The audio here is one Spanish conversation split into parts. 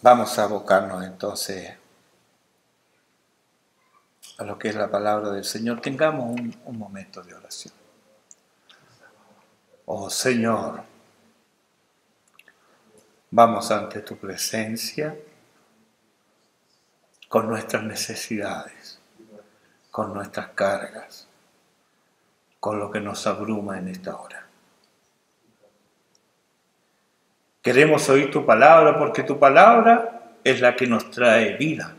Vamos a abocarnos entonces a lo que es la palabra del Señor. Tengamos un momento de oración. Oh Señor, vamos ante tu presencia con nuestras necesidades, con nuestras cargas, con lo que nos abruma en esta hora. Queremos oír tu palabra porque tu palabra es la que nos trae vida,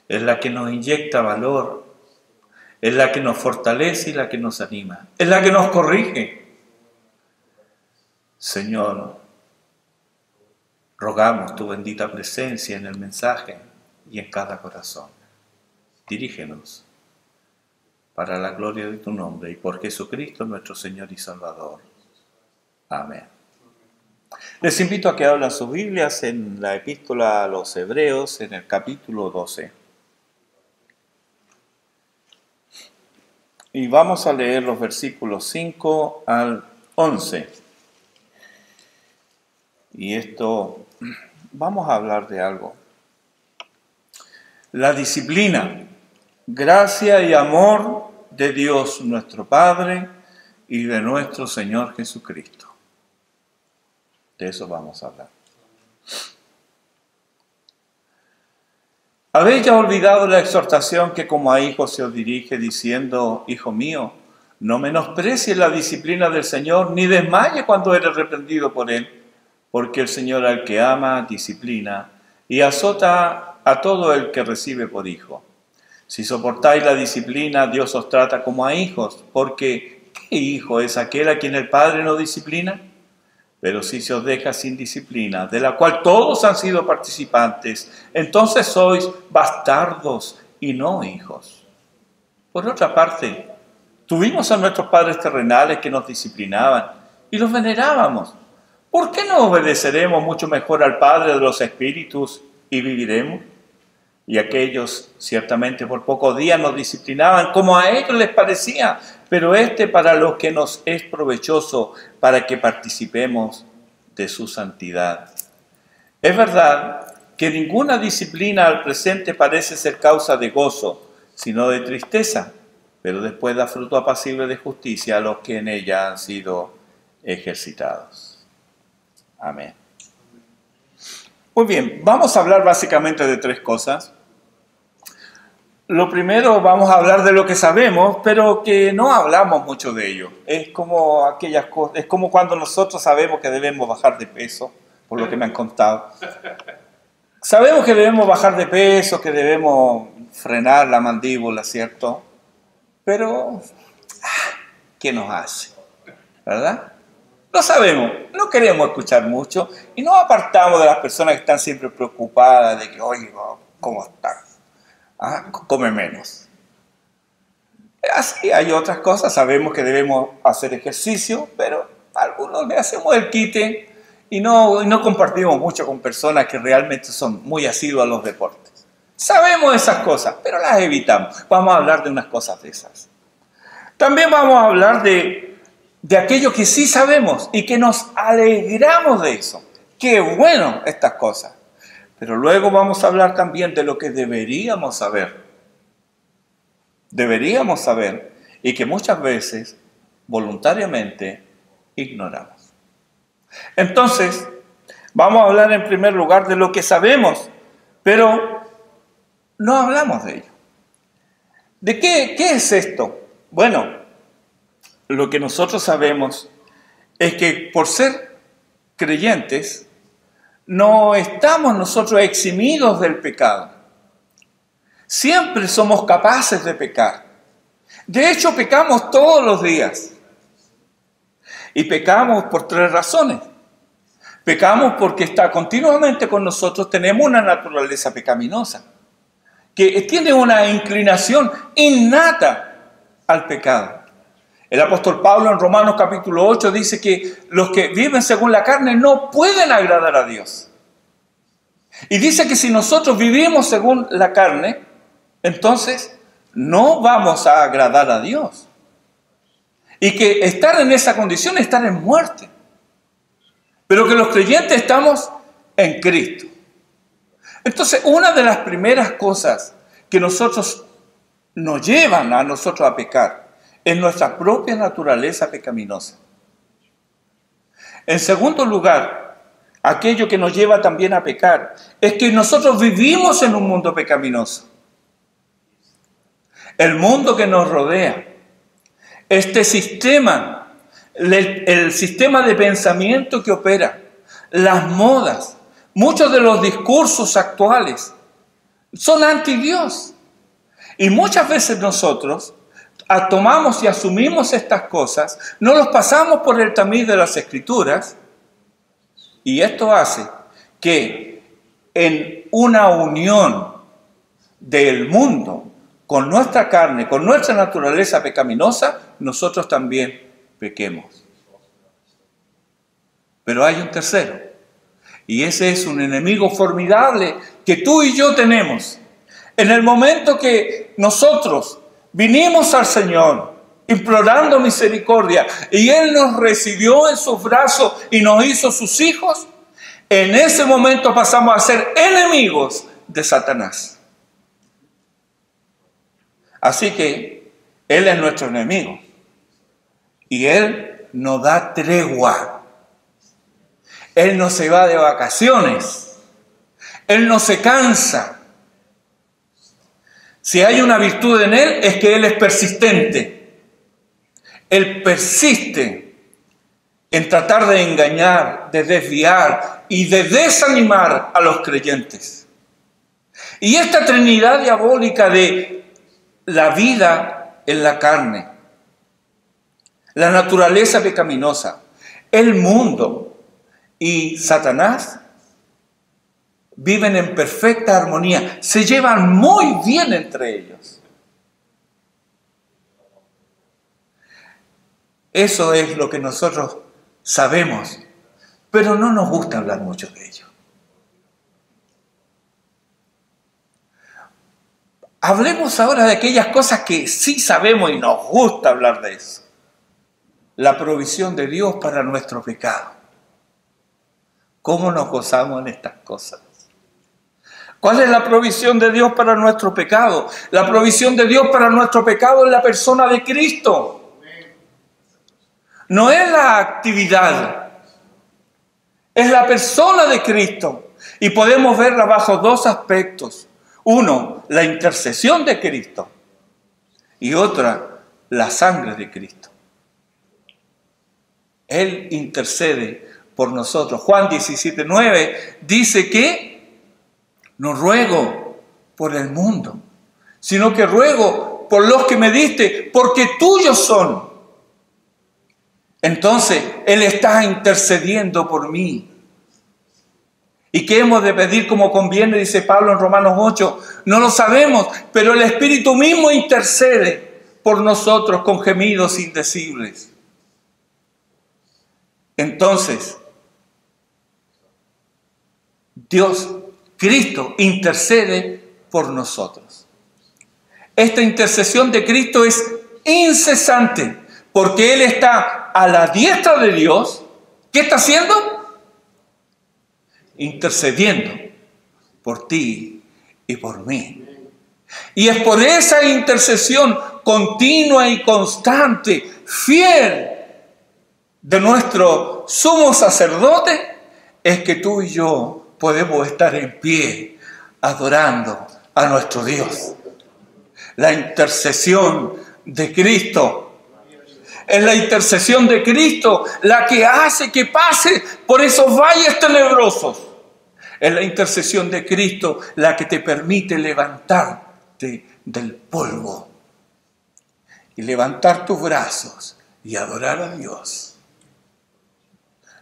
es la que nos inyecta valor, es la que nos fortalece y la que nos anima, es la que nos corrige. Señor, rogamos tu bendita presencia en el mensaje y en cada corazón. Dirígenos para la gloria de tu nombre y por Jesucristo nuestro Señor y Salvador. Amén. Les invito a que abran sus Biblias en la epístola a los Hebreos, en el capítulo 12. Y vamos a leer los versículos 5 al 11. Y esto, vamos a hablar de algo. La disciplina, gracia y amor de Dios nuestro Padre y de nuestro Señor Jesucristo. De eso vamos a hablar. ¿Habéis ya olvidado la exhortación que como a hijos se os dirige diciendo, hijo mío, no menosprecies la disciplina del Señor, ni desmaye cuando eres reprendido por Él? Porque el Señor al que ama, disciplina, y azota a todo el que recibe por hijo. Si soportáis la disciplina, Dios os trata como a hijos, porque ¿qué hijo es aquel a quien el Padre no disciplina? Pero si se os deja sin disciplina, de la cual todos han sido participantes, entonces sois bastardos y no hijos. Por otra parte, tuvimos a nuestros padres terrenales que nos disciplinaban y los venerábamos. ¿Por qué no obedeceremos mucho mejor al Padre de los Espíritus y viviremos? Y aquellos ciertamente por pocos días nos disciplinaban como a ellos les parecía, pero para lo que nos es provechoso, para que participemos de su santidad. Es verdad que ninguna disciplina al presente parece ser causa de gozo, sino de tristeza, pero después da fruto apacible de justicia a los que en ella han sido ejercitados. Amén. Muy bien, vamos a hablar básicamente de tres cosas. Lo primero, vamos a hablar de lo que sabemos, pero que no hablamos mucho de ello. Es como aquellas cosas, es como cuando nosotros sabemos que debemos bajar de peso, por lo que me han contado. Sabemos que debemos bajar de peso, que debemos frenar la mandíbula, ¿cierto? Pero, ¿qué nos hace? ¿Verdad? Lo sabemos, no queremos escuchar mucho y nos apartamos de las personas que están siempre preocupadas de que, oye, ¿cómo están? Come menos. Así hay otras cosas, sabemos que debemos hacer ejercicio, pero a algunos le hacemos el quite y no compartimos mucho con personas que realmente son muy asiduas a los deportes. Sabemos esas cosas, pero las evitamos. Vamos a hablar de unas cosas de esas. También vamos a hablar de aquello que sí sabemos y que nos alegramos de eso. ¡Qué bueno estas cosas! Pero luego vamos a hablar también de lo que deberíamos saber. Deberíamos saber y que muchas veces voluntariamente ignoramos. Entonces, vamos a hablar en primer lugar de lo que sabemos, pero no hablamos de ello. ¿De qué es esto? Bueno, lo que nosotros sabemos es que por ser creyentes, no estamos nosotros eximidos del pecado. Siempre somos capaces de pecar. De hecho, pecamos todos los días. Y pecamos por tres razones. Pecamos porque está continuamente con nosotros, tenemos una naturaleza pecaminosa, que tiene una inclinación innata al pecado. El apóstol Pablo en Romanos capítulo 8 dice que los que viven según la carne no pueden agradar a Dios. Y dice que si nosotros vivimos según la carne, entonces no vamos a agradar a Dios. Y que estar en esa condición es estar en muerte. Pero que los creyentes estamos en Cristo. Entonces, una de las primeras cosas que nos llevan a nosotros a pecar es nuestra propia naturaleza pecaminosa. En segundo lugar, aquello que nos lleva también a pecar es que nosotros vivimos en un mundo pecaminoso. El mundo que nos rodea, este sistema, el sistema de pensamiento que opera, las modas, muchos de los discursos actuales son anti Dios. Y muchas veces nosotros tomamos y asumimos estas cosas, no los pasamos por el tamiz de las Escrituras, y esto hace que en una unión del mundo con nuestra carne, con nuestra naturaleza pecaminosa, nosotros también pequemos. Pero hay un tercero, y ese es un enemigo formidable que tú y yo tenemos. En el momento que nosotros vinimos al Señor implorando misericordia y Él nos recibió en sus brazos y nos hizo sus hijos, en ese momento pasamos a ser enemigos de Satanás. Así que Él es nuestro enemigo y Él no da tregua. Él no se va de vacaciones. Él no se cansa. Si hay una virtud en Él, es que Él es persistente. Él persiste en tratar de engañar, de desviar y de desanimar a los creyentes. Y esta trinidad diabólica de la vida en la carne, la naturaleza pecaminosa, el mundo y Satanás, viven en perfecta armonía, se llevan muy bien entre ellos. Eso es lo que nosotros sabemos, pero no nos gusta hablar mucho de ello. Hablemos ahora de aquellas cosas que sí sabemos y nos gusta hablar de eso. La provisión de Dios para nuestro pecado. ¿Cómo nos gozamos en estas cosas? ¿Cuál es la provisión de Dios para nuestro pecado? La provisión de Dios para nuestro pecado es la persona de Cristo. No es la actividad, es la persona de Cristo. Y podemos verla bajo dos aspectos. Uno, la intercesión de Cristo. Y otra, la sangre de Cristo. Él intercede por nosotros. Juan 17:9 dice que no ruego por el mundo, sino que ruego por los que me diste, porque tuyos son. Entonces, Él está intercediendo por mí. ¿Y qué hemos de pedir como conviene? Dice Pablo en Romanos 8. No lo sabemos, pero el Espíritu mismo intercede por nosotros con gemidos indecibles. Entonces, Cristo intercede por nosotros. Esta intercesión de Cristo es incesante, porque Él está a la diestra de Dios. ¿Qué está haciendo? Intercediendo por ti y por mí. Y es por esa intercesión continua y constante, fiel, de nuestro sumo sacerdote, es que tú y yo podemos estar en pie adorando a nuestro Dios. La intercesión de Cristo. Es la intercesión de Cristo la que hace que pase por esos valles tenebrosos. Es la intercesión de Cristo la que te permite levantarte del polvo y levantar tus brazos y adorar a Dios.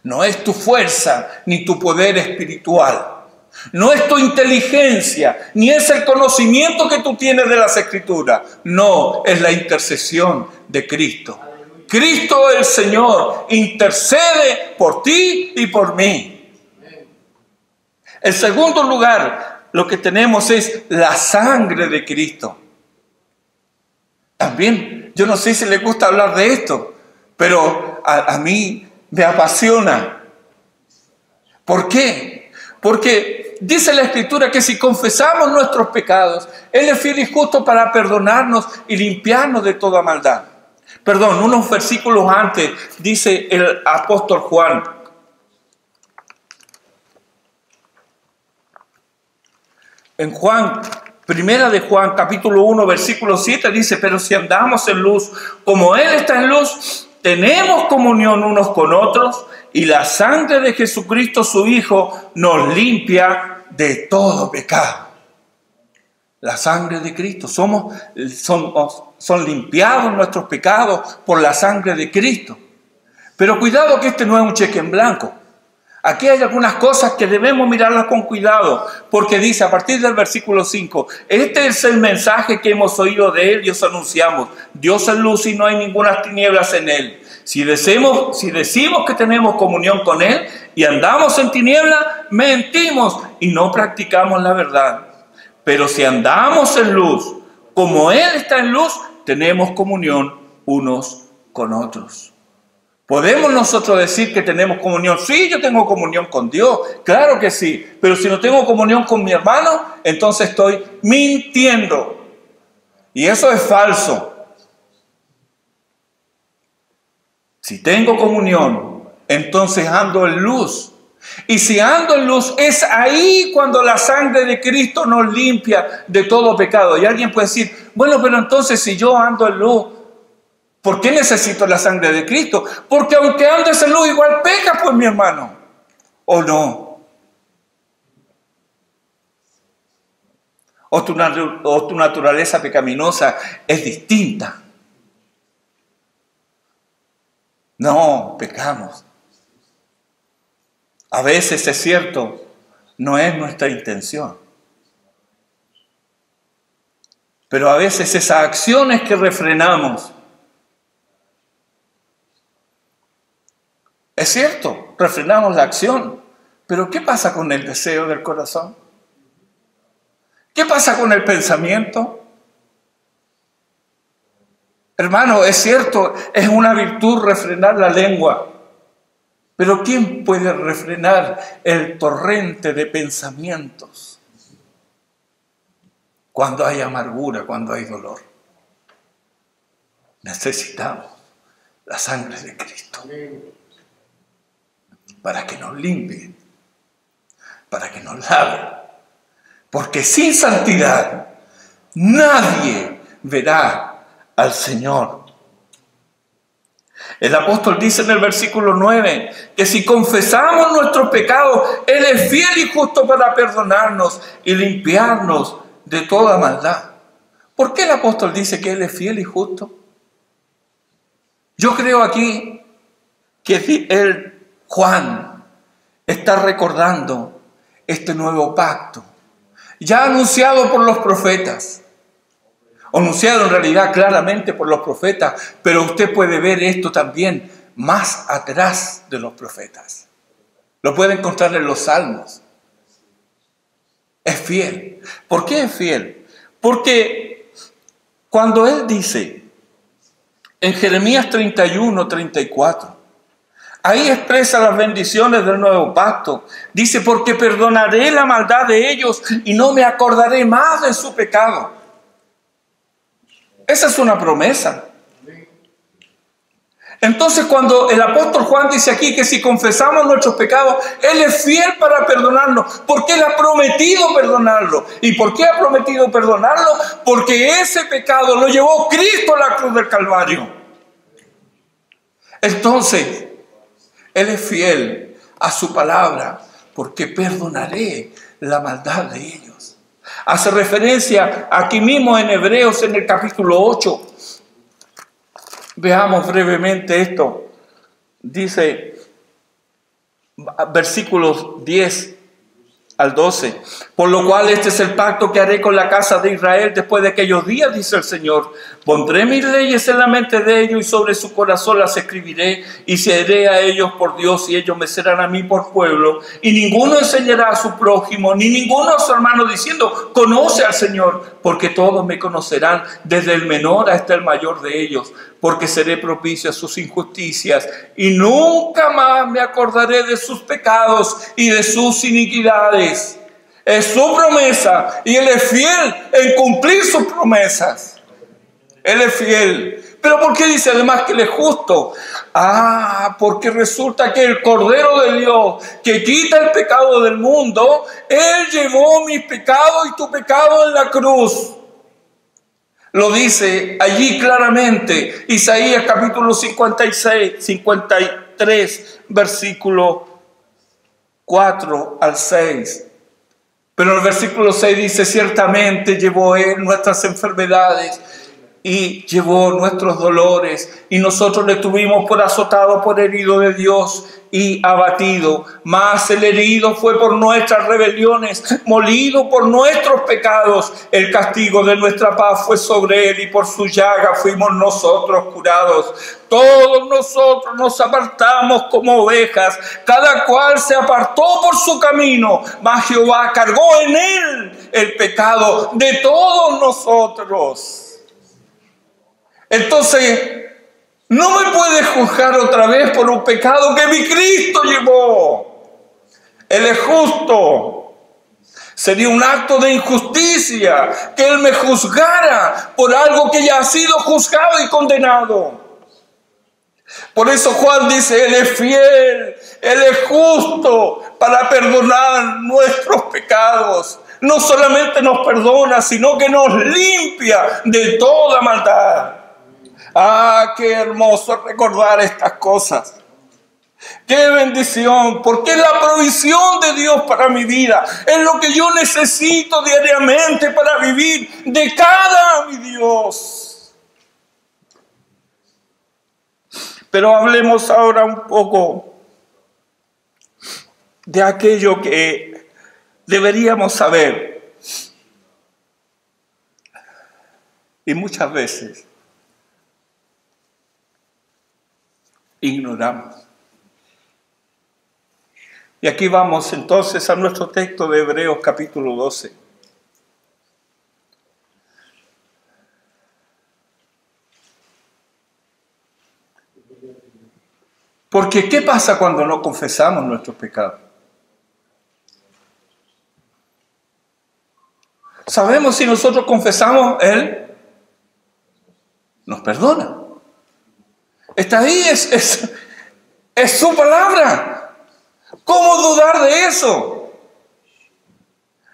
No es tu fuerza ni tu poder espiritual. No es tu inteligencia, ni es el conocimiento que tú tienes de las Escrituras. No, es la intercesión de Cristo. Cristo el Señor intercede por ti y por mí. En segundo lugar, lo que tenemos es la sangre de Cristo. También, yo no sé si les gusta hablar de esto, pero a mí me apasiona. ¿Por qué? Porque dice la Escritura que si confesamos nuestros pecados, Él es fiel y justo para perdonarnos y limpiarnos de toda maldad. Perdón, unos versículos antes dice el apóstol Juan. En Juan, primera de Juan, capítulo 1, versículo 7, dice: pero si andamos en luz, como Él está en luz, tenemos comunión unos con otros, y la sangre de Jesucristo, su Hijo, nos limpia de todo pecado. La sangre de Cristo, son limpiados nuestros pecados por la sangre de Cristo. Pero cuidado que este no es un cheque en blanco. Aquí hay algunas cosas que debemos mirarlas con cuidado, porque dice a partir del versículo 5, este es el mensaje que hemos oído de Él y os anunciamos: Dios es luz y no hay ninguna tinieblas en Él. Si decimos que tenemos comunión con Él y andamos en tinieblas, mentimos y no practicamos la verdad. Pero si andamos en luz, como Él está en luz, tenemos comunión unos con otros. ¿Podemos nosotros decir que tenemos comunión? Sí, yo tengo comunión con Dios, claro que sí. Pero si no tengo comunión con mi hermano, entonces estoy mintiendo. Y eso es falso. Si tengo comunión, entonces ando en luz. Y si ando en luz, es ahí cuando la sangre de Cristo nos limpia de todo pecado. Y alguien puede decir: bueno, pero entonces si yo ando en luz, ¿por qué necesito la sangre de Cristo? Porque aunque andes en luz, igual peca, pues, mi hermano. ¿O no? ¿O tu naturaleza pecaminosa es distinta? No, pecamos. A veces es cierto, no es nuestra intención. Pero a veces esas acciones que refrenamos, es cierto, refrenamos la acción, pero ¿qué pasa con el deseo del corazón? ¿Qué pasa con el pensamiento? Hermano, es cierto, es una virtud refrenar la lengua, pero ¿quién puede refrenar el torrente de pensamientos cuando hay amargura, cuando hay dolor? Necesitamos la sangre de Cristo para que nos limpie, para que nos lave, porque sin santidad nadie verá al Señor. El apóstol dice en el versículo 9 que si confesamos nuestros pecados, Él es fiel y justo para perdonarnos y limpiarnos de toda maldad. ¿Por qué el apóstol dice que Él es fiel y justo? Yo creo aquí que Juan está recordando este nuevo pacto, ya anunciado por los profetas. Anunciado en realidad claramente por los profetas, pero usted puede ver esto también más atrás de los profetas. Lo puede encontrar en los Salmos. Es fiel. ¿Por qué es fiel? Porque cuando Él dice en Jeremías 31, 34, ahí expresa las bendiciones del nuevo pacto. Dice: porque perdonaré la maldad de ellos y no me acordaré más de su pecado. Esa es una promesa. Entonces, cuando el apóstol Juan dice aquí que si confesamos nuestros pecados, Él es fiel para perdonarnos, porque Él ha prometido perdonarlo. ¿Y por qué ha prometido perdonarlo? Porque ese pecado lo llevó Cristo a la cruz del Calvario. Entonces, Él es fiel a su palabra, porque perdonaré la maldad de ellos. Hace referencia aquí mismo en Hebreos en el capítulo 8. Veamos brevemente esto. Dice, versículos 10 al 12. Por lo cual este es el pacto que haré con la casa de Israel después de aquellos días, dice el Señor. Pondré mis leyes en la mente de ellos y sobre su corazón las escribiré y seré a ellos por Dios y ellos me serán a mí por pueblo. Y ninguno enseñará a su prójimo ni ninguno a su hermano diciendo, conoce al Señor, porque todos me conocerán, desde el menor hasta el mayor de ellos, porque seré propicio a sus injusticias y nunca más me acordaré de sus pecados y de sus iniquidades. Es su promesa y Él es fiel en cumplir sus promesas. Él es fiel. ¿Pero por qué dice además que Él es justo? Porque resulta que el Cordero de Dios que quita el pecado del mundo, Él llevó mis pecados y tu pecado en la cruz. Lo dice allí claramente, Isaías capítulo 53, versículo 4 al 6. Pero en el versículo 6 dice, ciertamente llevó Él nuestras enfermedades y llevó nuestros dolores, y nosotros le tuvimos por azotado, por herido de Dios y abatido. Mas el herido fue por nuestras rebeliones, molido por nuestros pecados. El castigo de nuestra paz fue sobre Él, y por su llaga fuimos nosotros curados. Todos nosotros nos apartamos como ovejas, cada cual se apartó por su camino, mas Jehová cargó en Él el pecado de todos nosotros. Entonces, no me puedes juzgar otra vez por un pecado que mi Cristo llevó. Él es justo. Sería un acto de injusticia que Él me juzgara por algo que ya ha sido juzgado y condenado. Por eso Juan dice, Él es fiel, Él es justo para perdonar nuestros pecados. No solamente nos perdona, sino que nos limpia de toda maldad. Qué hermoso recordar estas cosas. Qué bendición, porque es la provisión de Dios para mi vida. Es lo que yo necesito diariamente para vivir de cara a mi Dios. Pero hablemos ahora un poco de aquello que deberíamos saber. Y muchas veces ignoramos. Y aquí vamos entonces a nuestro texto de Hebreos capítulo 12. Porque ¿qué pasa cuando no confesamos nuestros pecados? Sabemos si nosotros confesamos, Él nos perdona. Está ahí, es su palabra. ¿Cómo dudar de eso?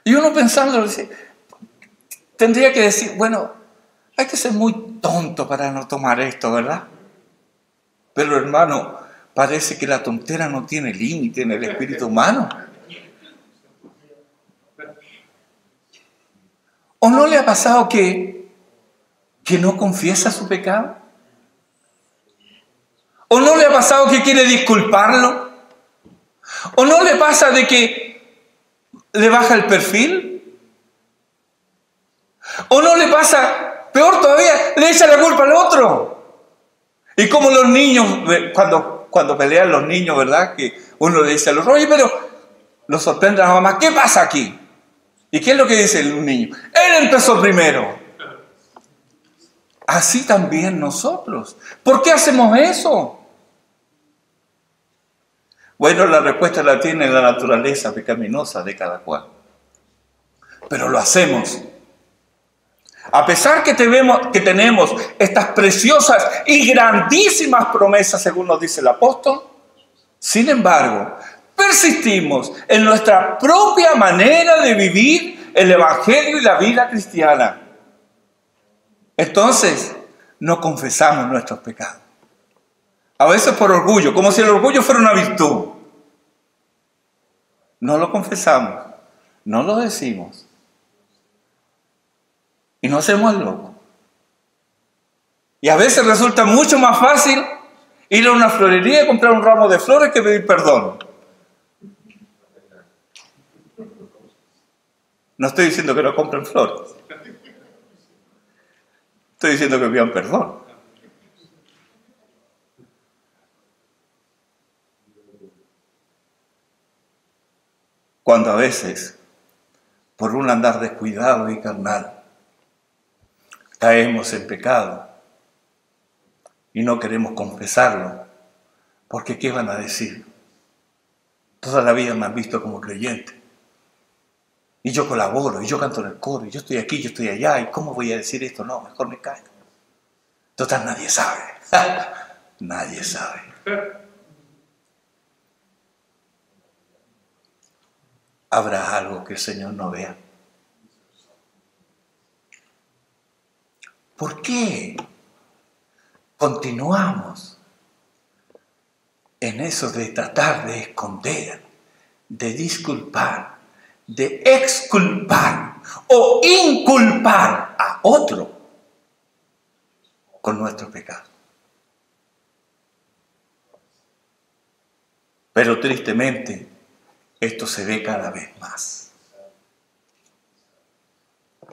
Y uno pensando, tendría que decir, bueno, hay que ser muy tonto para no tomar esto, ¿verdad? Pero hermano, parece que la tontera no tiene límite en el espíritu humano. ¿O no le ha pasado que no confiesa su pecado? ¿O no le ha pasado que quiere disculparlo? ¿O no le pasa de que le baja el perfil? ¿O no le pasa, peor todavía, le echa la culpa al otro? Y como los niños, cuando pelean los niños, ¿verdad? Que uno le dice a los oye, pero lo sorprende a la mamá, ¿qué pasa aquí? ¿Y qué es lo que dice el niño? Él empezó primero. Así también nosotros. ¿Por qué hacemos eso? Bueno, la respuesta la tiene la naturaleza pecaminosa de cada cual. Pero lo hacemos. A pesar que tenemos estas preciosas y grandísimas promesas, según nos dice el apóstol, sin embargo, persistimos en nuestra propia manera de vivir el Evangelio y la vida cristiana. Entonces, no confesamos nuestros pecados. A veces por orgullo, como si el orgullo fuera una virtud. No lo confesamos, no lo decimos. Y no hacemos el loco. Y a veces resulta mucho más fácil ir a una florería y comprar un ramo de flores que pedir perdón. No estoy diciendo que no compren flores. Estoy diciendo que pidan perdón. Cuando a veces, por un andar descuidado y carnal, caemos en pecado y no queremos confesarlo, porque ¿qué van a decir? Toda la vida me han visto como creyente. Y yo colaboro, y yo canto en el coro, y yo estoy aquí, yo estoy allá, ¿y cómo voy a decir esto? No, mejor me callo. Total, nadie sabe. Nadie sabe. ¿Habrá algo que el Señor no vea? ¿Por qué continuamos en eso de tratar de esconder, de disculpar, de exculpar o inculpar a otro con nuestro pecado? Pero tristemente, esto se ve cada vez más.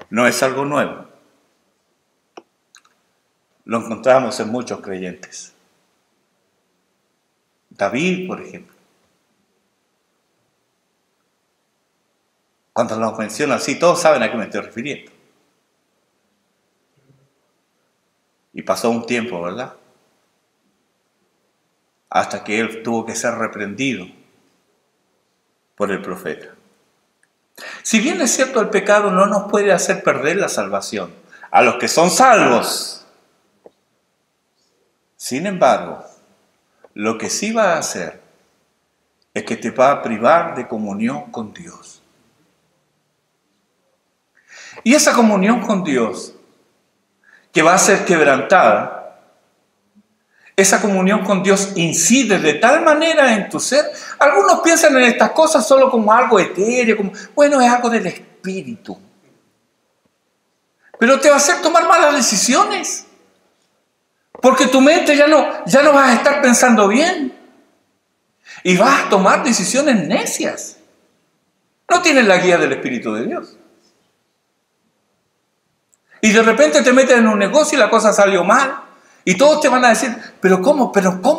No es algo nuevo. Lo encontramos en muchos creyentes. David, por ejemplo. Cuando lo menciono así, todos saben a qué me estoy refiriendo. Y pasó un tiempo, ¿verdad? Hasta que él tuvo que ser reprendido por el profeta. Si bien es cierto, el pecado no nos puede hacer perder la salvación a los que son salvos. Sin embargo, lo que sí va a hacer es que te va a privar de comunión con Dios. Y esa comunión con Dios, que va a ser quebrantada, esa comunión con Dios incide de tal manera en tu ser. Algunos piensan en estas cosas solo como algo etéreo, como, bueno, es algo del espíritu. Pero te va a hacer tomar malas decisiones. Porque tu mente ya no vas a estar pensando bien. Y vas a tomar decisiones necias. No tienes la guía del Espíritu de Dios. Y de repente te metes en un negocio y la cosa salió mal. Y todos te van a decir, ¿pero cómo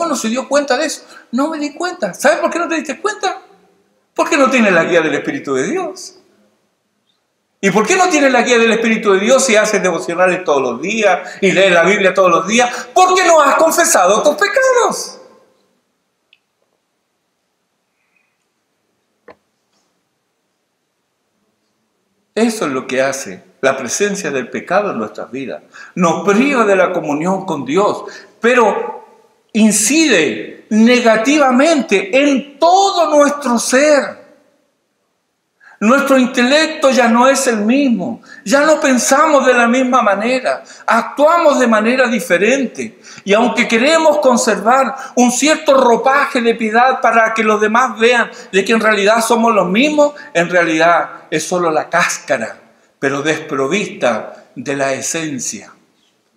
no se dio cuenta de eso? No me di cuenta. ¿Sabes por qué no te diste cuenta? Porque no tienes la guía del Espíritu de Dios. ¿Y por qué no tienes la guía del Espíritu de Dios si haces devocionales todos los días y lees la Biblia todos los días? Porque no has confesado tus pecados. Eso es lo que hace la presencia del pecado en nuestras vidas. Nos priva de la comunión con Dios, pero incide negativamente en todo nuestro ser. Nuestro intelecto ya no es el mismo, ya no pensamos de la misma manera, actuamos de manera diferente. Y aunque queremos conservar un cierto ropaje de piedad para que los demás vean de que en realidad somos los mismos, en realidad es solo la cáscara, pero desprovista de la esencia.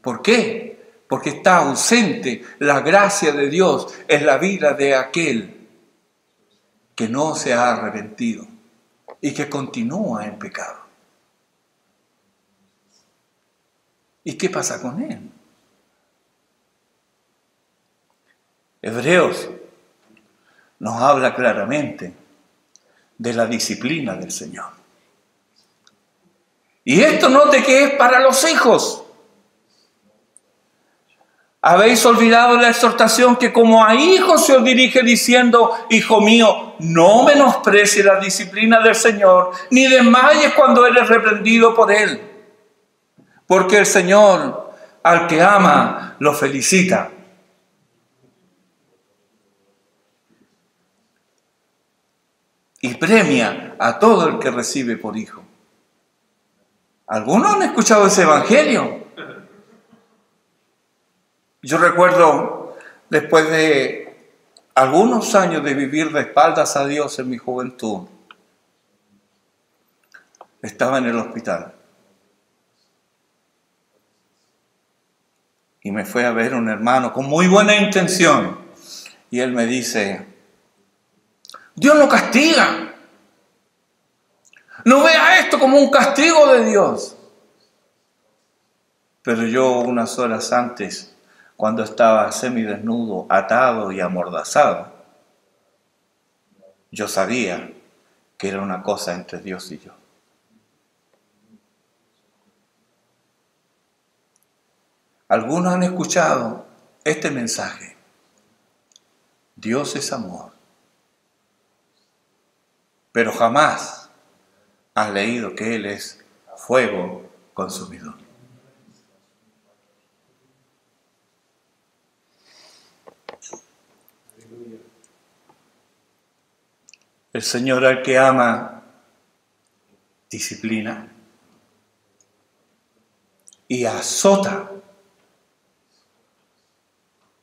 ¿Por qué? Porque está ausente la gracia de Dios en la vida de aquel que no se ha arrepentido y que continúa en pecado. ¿Y qué pasa con él? Hebreos nos habla claramente de la disciplina del Señor. Y esto note que es para los hijos. Habéis olvidado la exhortación que como a hijos se os dirige diciendo, hijo mío, no menosprecies la disciplina del Señor, ni desmayes cuando eres reprendido por Él. Porque el Señor, al que ama, lo felicita. Y premia a todo el que recibe por hijo. ¿Algunos han escuchado ese evangelio? Yo recuerdo, después de algunos años de vivir de espaldas a Dios en mi juventud, estaba en el hospital. Y me fue a ver un hermano con muy buena intención. Y él me dice, Dios lo castiga. No vea esto como un castigo de Dios. Pero yo unas horas antes, cuando estaba semidesnudo, atado y amordazado, yo sabía que era una cosa entre Dios y yo. Algunos han escuchado este mensaje. Dios es amor. Pero jamás han leído que Él es fuego consumidor. El Señor al que ama, disciplina y azota.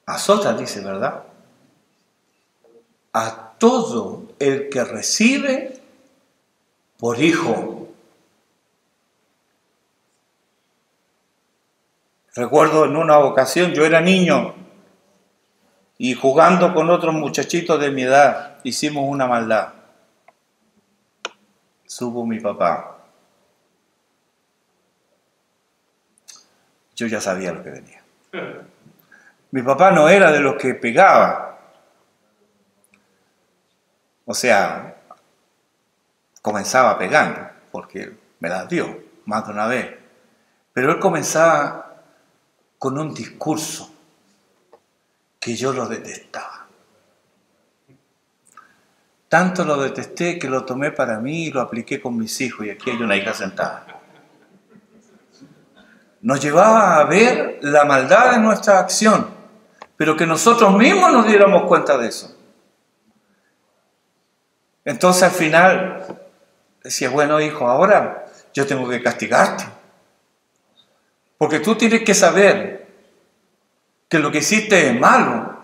Azota, dice, ¿verdad? A todo el que recibe por hijo. Recuerdo en una ocasión, yo era niño y jugando con otros muchachitos de mi edad, hicimos una maldad. Supo mi papá. Yo ya sabía lo que venía. Mi papá no era de los que pegaba. O sea, comenzaba pegando, porque me las dio más de una vez. Pero él comenzaba con un discurso que yo lo detestaba. Tanto lo detesté que lo tomé para mí y lo apliqué con mis hijos. Y aquí hay una hija sentada. Nos llevaba a ver la maldad de nuestra acción, pero que nosotros mismos nos diéramos cuenta de eso. Entonces al final decía, bueno hijo, ahora yo tengo que castigarte. Porque tú tienes que saber que lo que hiciste es malo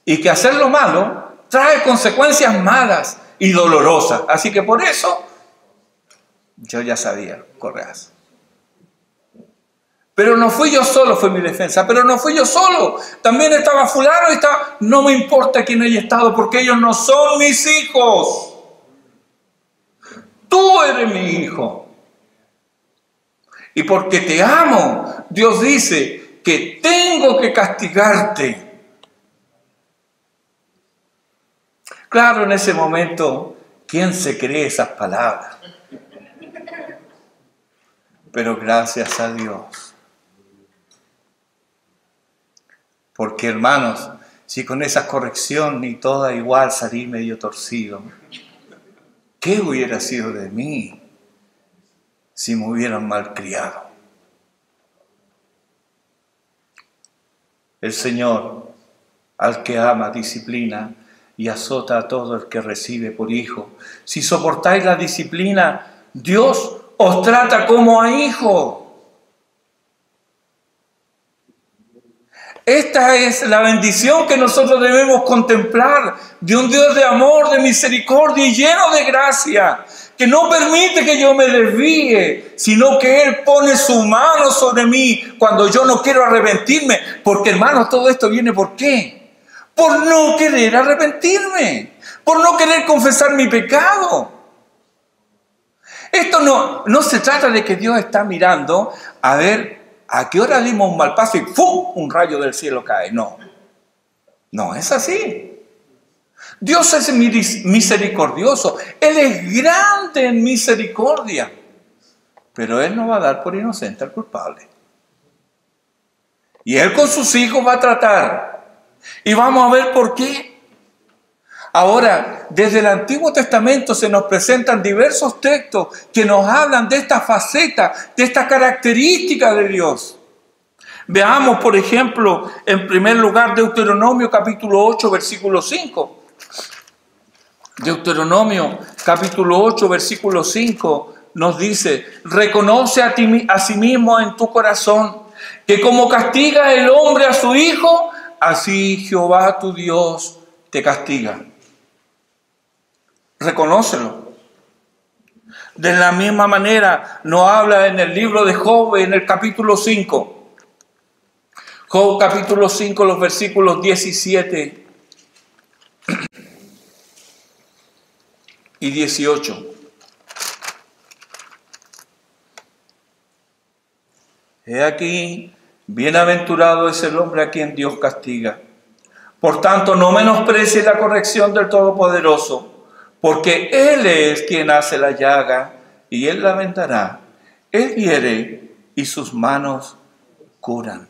y que hacer lo malo trae consecuencias malas y dolorosas. Así que por eso yo ya sabía, Correas. Pero no fui yo solo, fue mi defensa. Pero no fui yo solo. También estaba fulano y estaba... No me importa quién haya estado porque ellos no son mis hijos. Tú eres mi hijo. Y porque te amo, Dios dice que tengo que castigarte. Claro, en ese momento, ¿quién se cree esas palabras? Pero gracias a Dios. Porque hermanos, si con esa corrección ni toda igual salí medio torcido, ¿qué hubiera sido de mí si me hubieran malcriado? El Señor, al que ama, disciplina y azota a todo el que recibe por hijo. Si soportáis la disciplina, Dios os trata como a hijos. Esta es la bendición que nosotros debemos contemplar de un Dios de amor, de misericordia y lleno de gracia, que no permite que yo me desvíe, sino que Él pone su mano sobre mí cuando yo no quiero arrepentirme. Porque hermanos, todo esto viene ¿por qué? Por no querer arrepentirme, por no querer confesar mi pecado. Esto no se trata de que Dios está mirando a ver a qué hora dimos un mal paso y ¡pum! Un rayo del cielo cae. No es así. Dios es misericordioso. Él es grande en misericordia. Pero Él no va a dar por inocente al culpable. Y Él con sus hijos va a tratar. Y vamos a ver por qué. Ahora, desde el Antiguo Testamento se nos presentan diversos textos que nos hablan de esta faceta, de esta característica de Dios. Veamos, por ejemplo, en primer lugar, Deuteronomio capítulo 8, versículo 5. Deuteronomio capítulo 8, versículo 5 nos dice: reconoce a sí mismo en tu corazón que como castiga el hombre a su hijo, así Jehová tu Dios te castiga. Reconócelo. De la misma manera nos habla en el libro de Job, en el capítulo 5. Job capítulo 5, los versículos 17 y 18. He aquí, bienaventurado es el hombre a quien Dios castiga. Por tanto, no menosprecie la corrección del Todopoderoso, porque Él es quien hace la llaga, y Él la vendará. Él hiere, y sus manos curan.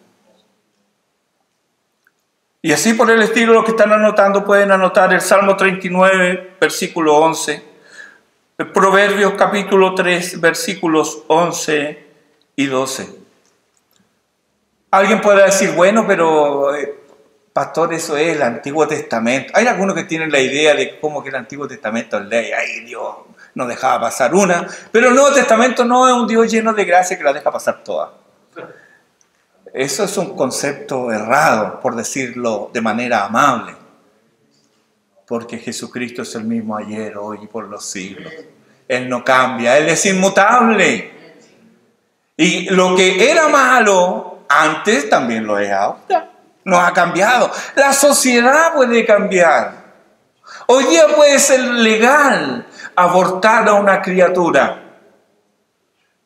Y así por el estilo, los que están anotando pueden anotar el Salmo 39, versículo 11, el Proverbios capítulo 3, versículos 11 y 12. Alguien puede decir, bueno, pero pastor, eso es el Antiguo Testamento. Hay algunos que tienen la idea de cómo que el Antiguo Testamento es ley. Ay, Dios no dejaba pasar una. Pero el Nuevo Testamento no es un Dios lleno de gracia que la deja pasar toda. Eso es un concepto errado, por decirlo de manera amable. Porque Jesucristo es el mismo ayer, hoy y por los siglos. Él no cambia, Él es inmutable. Y lo que era malo antes también lo es ahora. No ha cambiado. La sociedad puede cambiar. Hoy día puede ser legal abortar a una criatura,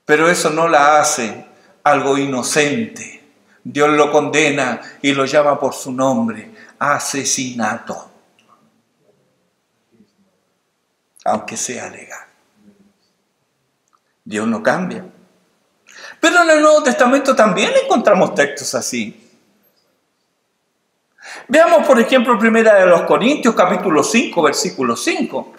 pero eso no la hace algo inocente. Dios lo condena y lo llama por su nombre: asesinato, aunque sea legal. Dios no cambia. Pero en el Nuevo Testamento también encontramos textos así. Veamos, por ejemplo, 1 Corintios, capítulo 5, versículo 5.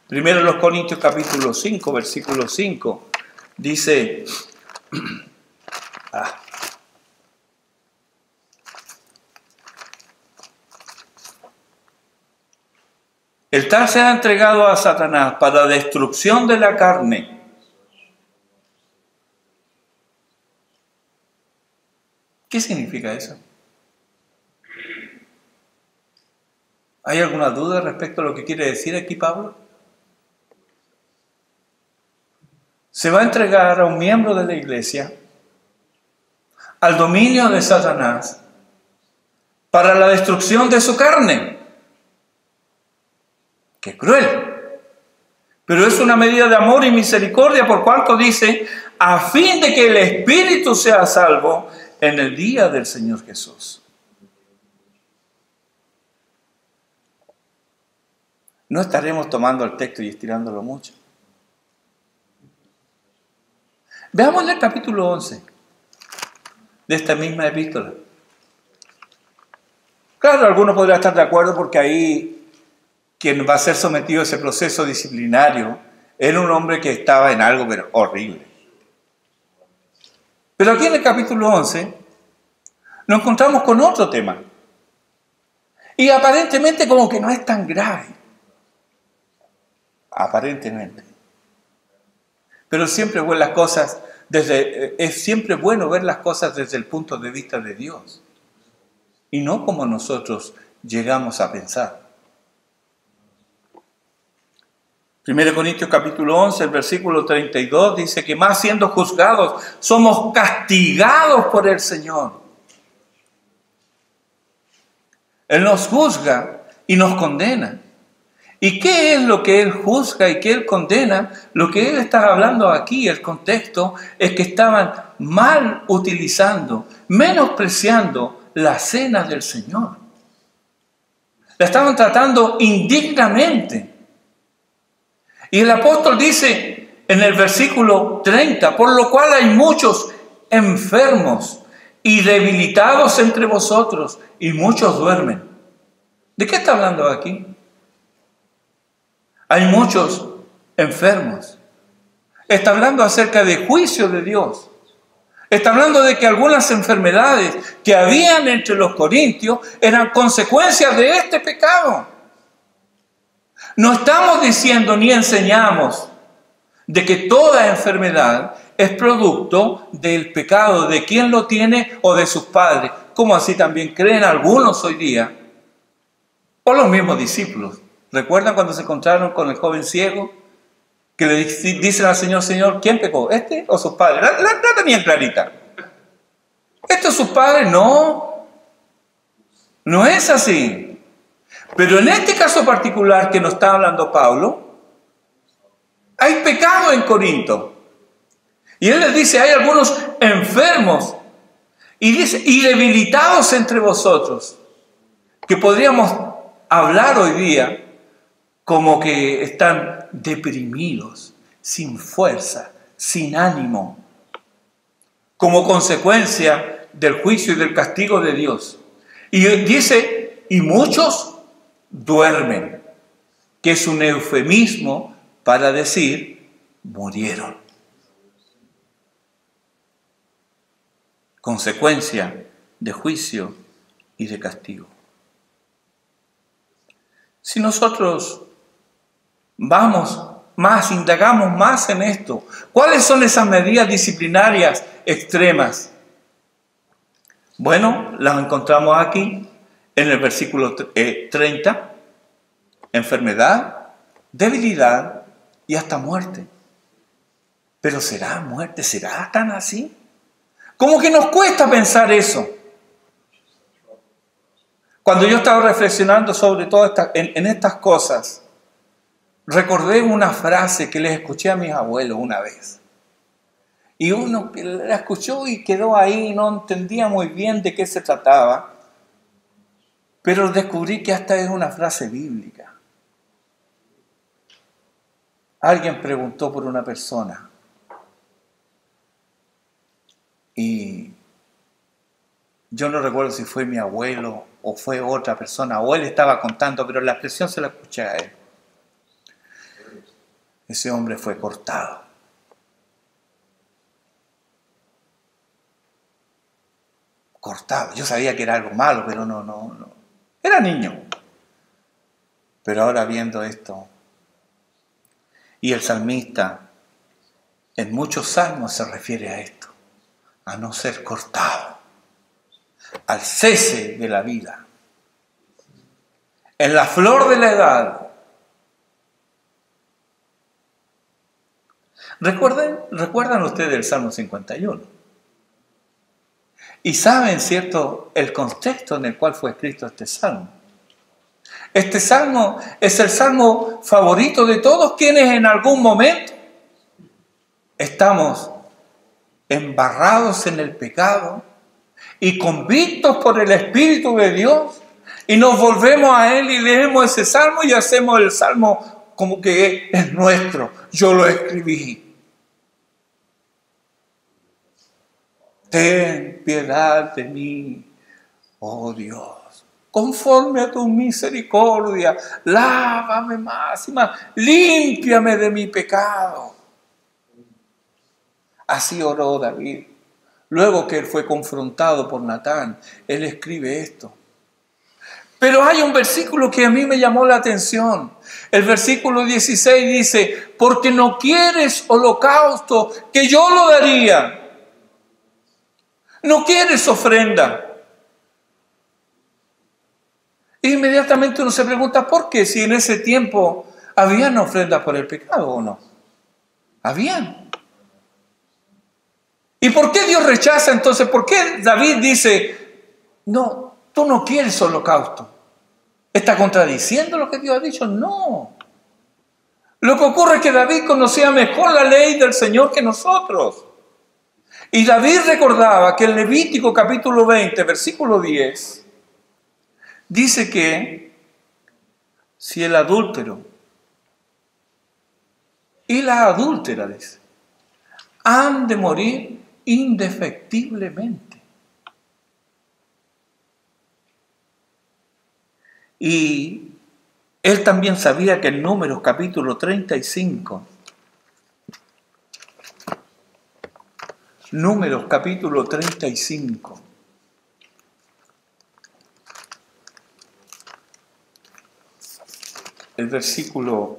Primero Corintios, capítulo 5, versículo 5. Dice... El tal se ha entregado a Satanás para destrucción de la carne. ¿Qué significa eso? ¿Hay alguna duda respecto a lo que quiere decir aquí Pablo? Se va a entregar a un miembro de la iglesia al dominio de Satanás para la destrucción de su carne. ¡Qué cruel! Pero es una medida de amor y misericordia, por cuanto dice, a fin de que el espíritu sea salvo en el día del Señor Jesús. No estaremos tomando el texto y estirándolo mucho. Veamos el capítulo 11 de esta misma epístola. Claro, algunos podrán estar de acuerdo porque ahí quien va a ser sometido a ese proceso disciplinario era un hombre que estaba en algo pero horrible. Pero aquí en el capítulo 11 nos encontramos con otro tema. Y aparentemente como que no es tan grave. Aparentemente. Pero siempre es siempre bueno ver las cosas desde el punto de vista de Dios. Y no como nosotros llegamos a pensar. 1 Corintios capítulo 11, el versículo 32 dice que más siendo juzgados, somos castigados por el Señor. Él nos juzga y nos condena. ¿Y qué es lo que Él juzga y que Él condena? Lo que Él está hablando aquí, el contexto, es que estaban mal utilizando, menospreciando la cena del Señor. La estaban tratando indignamente. Y el apóstol dice en el versículo 30, por lo cual hay muchos enfermos y debilitados entre vosotros, y muchos duermen. ¿De qué está hablando aquí? Hay muchos enfermos. Está hablando acerca de juicio de Dios. Está hablando de que algunas enfermedades que habían entre los corintios eran consecuencias de este pecado. No estamos diciendo ni enseñamos de que toda enfermedad es producto del pecado de quien lo tiene o de sus padres, como así también creen algunos hoy día, o los mismos discípulos. ¿Recuerdan cuando se encontraron con el joven ciego? Que le dicen al Señor, Señor, ¿quién pecó? ¿Este o sus padres? La tenían clarita. ¿Estos sus padres? No. No es así. Pero en este caso particular que nos está hablando Pablo, hay pecado en Corinto. Y él les dice, hay algunos enfermos y dice, y debilitados entre vosotros, que podríamos hablar hoy día como que están deprimidos, sin fuerza, sin ánimo, como consecuencia del juicio y del castigo de Dios. Y dice, y muchos duermen, que es un eufemismo para decir, murieron. Consecuencia de juicio y de castigo. Si nosotros vamos más, indagamos más en esto, ¿cuáles son esas medidas disciplinarias extremas? Bueno, las encontramos aquí en el versículo 30, enfermedad, debilidad y hasta muerte. Pero ¿será muerte? ¿Será tan así? Como que nos cuesta pensar eso. Cuando yo estaba reflexionando sobre todo en estas cosas, recordé una frase que les escuché a mis abuelos una vez. Y uno la escuchó y quedó ahí, no entendía muy bien de qué se trataba, pero descubrí que hasta es una frase bíblica. Alguien preguntó por una persona y yo no recuerdo si fue mi abuelo o fue otra persona, o él estaba contando, pero la expresión se la escuché a él. Ese hombre fue cortado. Cortado. Yo sabía que era algo malo, pero no. Era niño. Pero ahora viendo esto, y el salmista en muchos salmos se refiere a esto, a no ser cortado, al cese de la vida, en la flor de la edad. ¿Recuerdan ustedes el Salmo 51? Y saben, ¿cierto?, el contexto en el cual fue escrito este salmo. Este salmo es el salmo favorito de todos quienes en algún momento estamos embarrados en el pecado y convictos por el Espíritu de Dios, y nos volvemos a Él y leemos ese salmo y hacemos el salmo como que es nuestro. Yo lo escribí. Ten piedad de mí, oh Dios, conforme a tu misericordia, lávame más y más, límpiame de mi pecado. Así oró David. Luego que él fue confrontado por Natán, él escribe esto. Pero hay un versículo que a mí me llamó la atención. El versículo 16 dice, porque no quieres holocausto, que yo lo daría. No quieres ofrenda. Inmediatamente uno se pregunta, ¿por qué? Si en ese tiempo habían ofrendas por el pecado o no. Habían. ¿Y por qué Dios rechaza entonces? ¿Por qué David dice, no, tú no quieres holocausto? ¿Está contradiciendo lo que Dios ha dicho? No. Lo que ocurre es que David conocía mejor la ley del Señor que nosotros. Y David recordaba que en Levítico capítulo 20, versículo 10, dice que si el adúltero y la adúltera, dice, han de morir indefectiblemente. Y él también sabía que en Números capítulo 35, Números capítulo 35, el versículo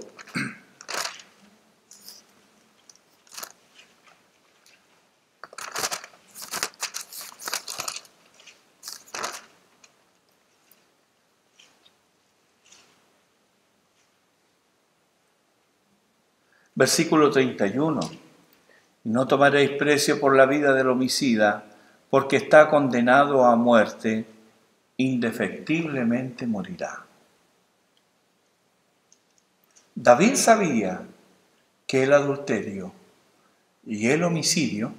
31. No tomaréis precio por la vida del homicida, porque está condenado a muerte, indefectiblemente morirá. David sabía que el adulterio y el homicidio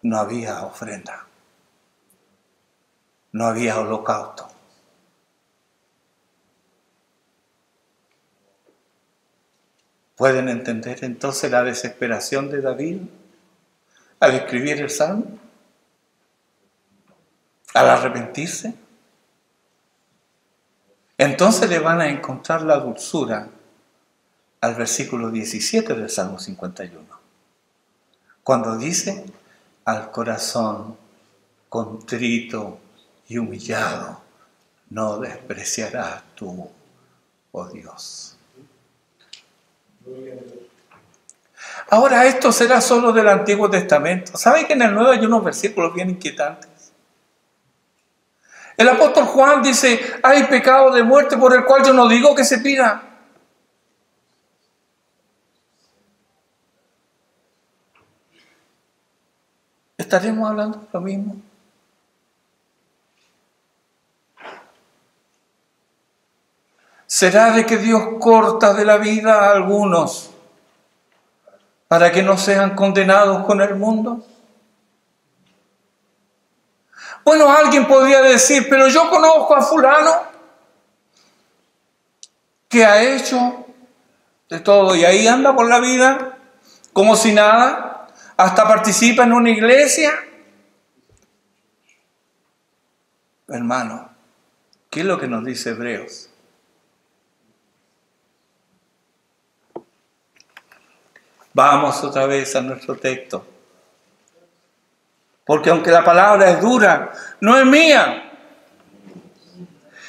no había ofrenda, no había holocausto. ¿Pueden entender entonces la desesperación de David al escribir el Salmo? Al arrepentirse. Entonces le van a encontrar la dulzura al versículo 17 del Salmo 51. Cuando dice, al corazón contrito y humillado, no despreciarás tú, oh Dios. Ahora, esto será solo del Antiguo Testamento. ¿Saben que en el Nuevo hay unos versículos bien inquietantes? El apóstol Juan dice, hay pecado de muerte por el cual yo no digo que se pida. ¿Estaremos hablando de lo mismo? ¿Será de que Dios corta de la vida a algunos para que no sean condenados con el mundo? Bueno, alguien podría decir, pero yo conozco a fulano que ha hecho de todo y ahí anda por la vida como si nada, hasta participa en una iglesia. Hermano, ¿qué es lo que nos dice Hebreos? Vamos otra vez a nuestro texto. Porque aunque la palabra es dura, no es mía.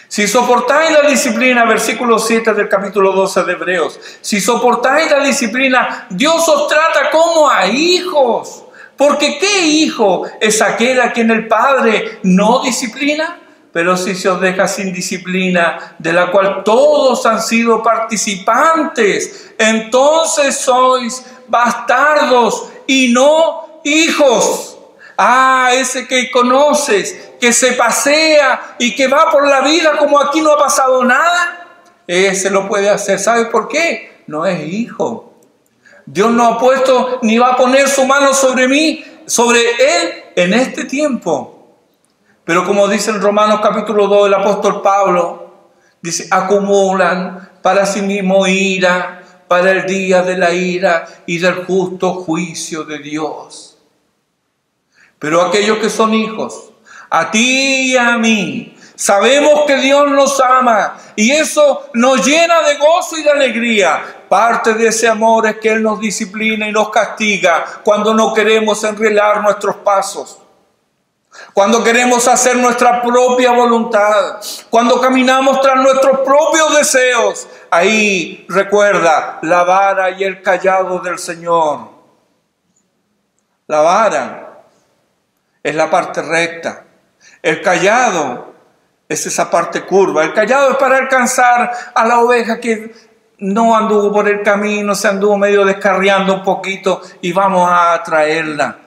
Si soportáis la disciplina, versículo 7 del capítulo 12 de Hebreos, si soportáis la disciplina, Dios os trata como a hijos. Porque ¿qué hijo es aquel a quien el Padre no disciplina? Pero si se os deja sin disciplina, de la cual todos han sido participantes, entonces sois bastardos y no hijos. Ah, ese que conoces, que se pasea y que va por la vida como aquí no ha pasado nada, ese lo puede hacer. ¿Sabe por qué? No es hijo. Dios no ha puesto ni va a poner su mano sobre mí, sobre él en este tiempo. Pero como dice en Romanos capítulo 2 el apóstol Pablo, dice, acumulan para sí mismo ira, para el día de la ira y del justo juicio de Dios. Pero aquellos que son hijos, a ti y a mí, sabemos que Dios nos ama y eso nos llena de gozo y de alegría. Parte de ese amor es que Él nos disciplina y nos castiga cuando no queremos enrielar nuestros pasos. Cuando queremos hacer nuestra propia voluntad, cuando caminamos tras nuestros propios deseos, ahí recuerda la vara y el cayado del Señor. La vara es la parte recta, el cayado es esa parte curva. El cayado es para alcanzar a la oveja que no anduvo por el camino, se anduvo medio descarriando un poquito y vamos a atraerla.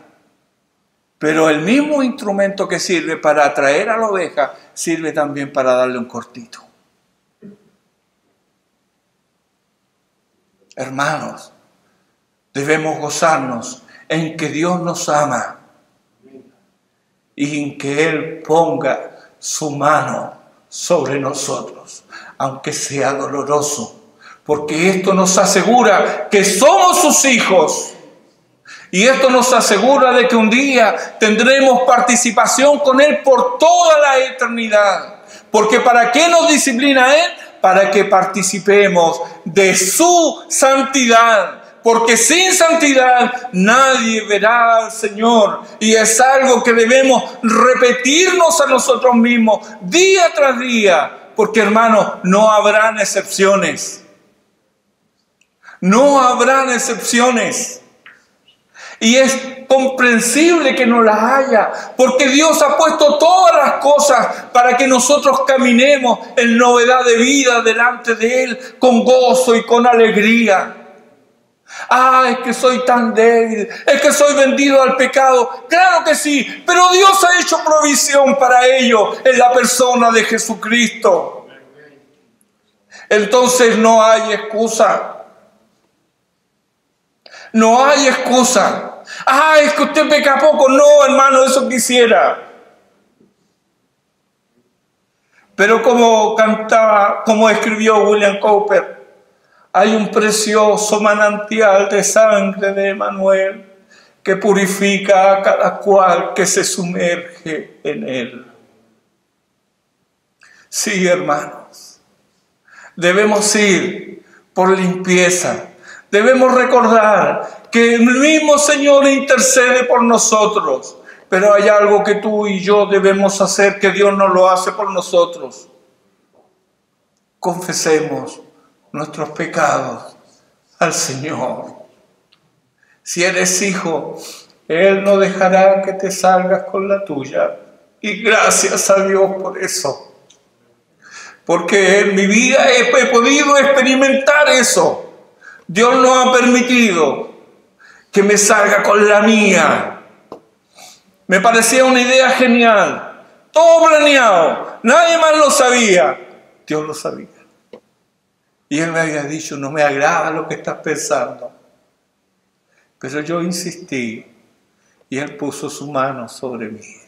Pero el mismo instrumento que sirve para atraer a la oveja, sirve también para darle un cortito. Hermanos, debemos gozarnos en que Dios nos ama y en que Él ponga su mano sobre nosotros, aunque sea doloroso, porque esto nos asegura que somos sus hijos. Y esto nos asegura de que un día tendremos participación con Él por toda la eternidad. Porque ¿para qué nos disciplina Él? Para que participemos de su santidad. Porque sin santidad nadie verá al Señor. Y es algo que debemos repetirnos a nosotros mismos día tras día. Porque hermanos, no habrán excepciones. No habrán excepciones. Y es comprensible que no las haya, porque Dios ha puesto todas las cosas para que nosotros caminemos en novedad de vida delante de Él, con gozo y con alegría. Ah, es que soy tan débil, es que soy vendido al pecado. Claro que sí, pero Dios ha hecho provisión para ello en la persona de Jesucristo. Entonces no hay excusa. No hay excusa. Ah, es que usted peca poco. No, hermano, eso quisiera. Pero como cantaba, como escribió William Cowper, hay un precioso manantial de sangre de Emmanuel que purifica a cada cual que se sumerge en él. Sí, hermanos, debemos ir por limpieza. Debemos recordar que el mismo Señor intercede por nosotros, pero hay algo que tú y yo debemos hacer que Dios no lo hace por nosotros. Confesemos nuestros pecados al Señor. Si eres hijo, Él no dejará que te salgas con la tuya. Y gracias a Dios por eso. Porque en mi vida he podido experimentar eso. Dios no ha permitido que me salga con la mía. Me parecía una idea genial. Todo planeado. Nadie más lo sabía. Dios lo sabía. Y Él me había dicho, no me agrada lo que estás pensando. Pero yo insistí y Él puso su mano sobre mí.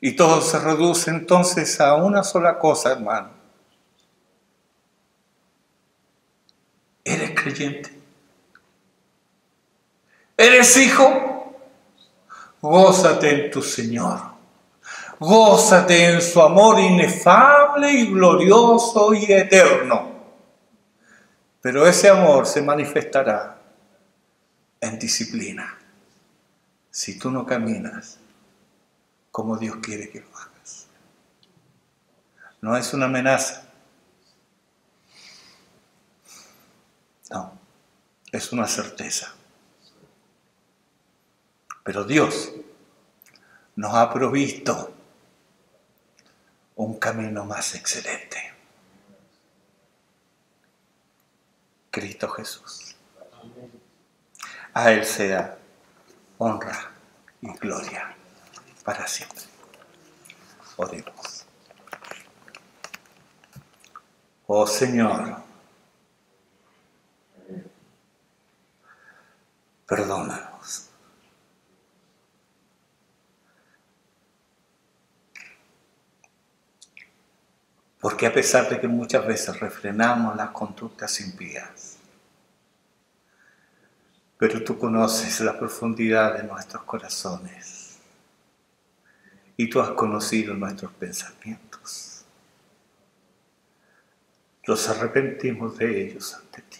Y todo se reduce entonces a una sola cosa, hermano. ¿Eres creyente? ¿Eres hijo? Gózate en tu Señor. Gózate en su amor inefable y glorioso y eterno. Pero ese amor se manifestará en disciplina si tú no caminas como Dios quiere que lo hagas. No es una amenaza. No, es una certeza. Pero Dios nos ha provisto un camino más excelente. Cristo Jesús. A Él sea honra y gloria para siempre. Oremos. Oh Señor, perdónanos. Porque a pesar de que muchas veces refrenamos las conductas impías, pero tú conoces la profundidad de nuestros corazones y tú has conocido nuestros pensamientos. Nos arrepentimos de ellos ante ti.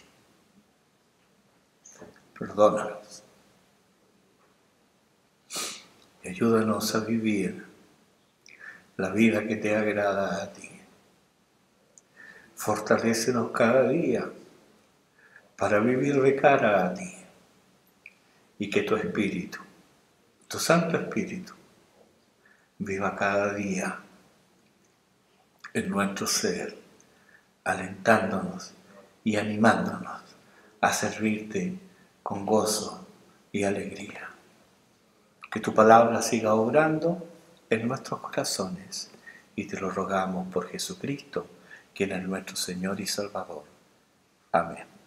Perdónanos y ayúdanos a vivir la vida que te agrada a ti. Fortalécenos cada día para vivir de cara a ti y que tu Espíritu, tu Santo Espíritu, viva cada día en nuestro ser, alentándonos y animándonos a servirte con gozo y alegría. Que tu palabra siga obrando en nuestros corazones y te lo rogamos por Jesucristo, quien es nuestro Señor y Salvador. Amén.